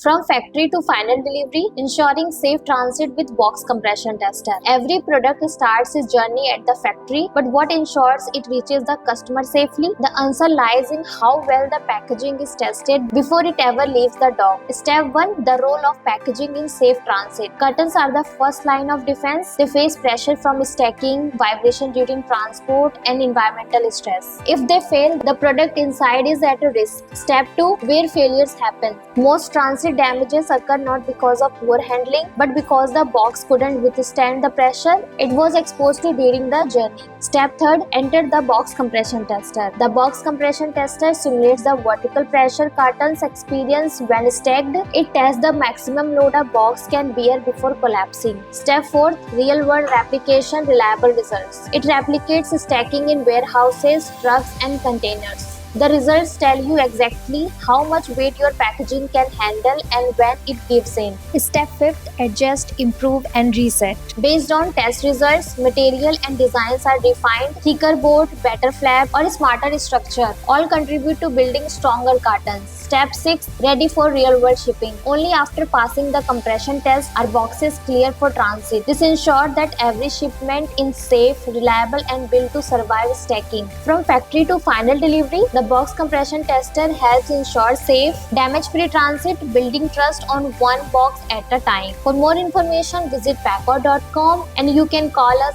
From factory to final delivery, ensuring safe transit with box compression tester. Every product starts its journey at the factory, but what ensures it reaches the customer safely? The answer lies in how well the packaging is tested before it ever leaves the dock. Step 1. The role of packaging in safe transit. Cartons are the first line of defense. They face pressure from stacking, vibration during transport, and environmental stress. If they fail, the product inside is at a risk. Step 2. Where failures happen. Most transit damages occur not because of poor handling, but because the box couldn't withstand the pressure it was exposed to during the journey. Step 3. Enter the box compression tester. The box compression tester simulates the vertical pressure cartons experience when stacked. It tests the maximum load a box can bear before collapsing. Step 4. Real-world replication, reliable results. It replicates stacking in warehouses, trucks, and containers. The results tell you exactly how much weight your packaging can handle and when it gives in. Step 5. Adjust, improve, and reset. Based on test results, material and designs are defined. Thicker board, better flap, or smarter structure all contribute to building stronger cartons. Step 6. Ready for real-world shipping. Only after passing the compression test are boxes clear for transit. This ensures that every shipment is safe, reliable, and built to survive stacking. From factory to final delivery, the box compression tester helps ensure safe, damage-free transit, building trust on one box at a time. For more information, visit Pacorr.com and you can call us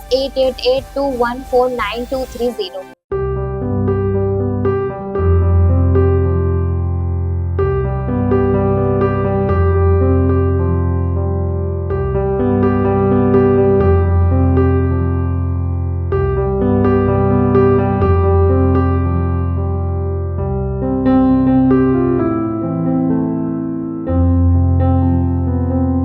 888-214-9230.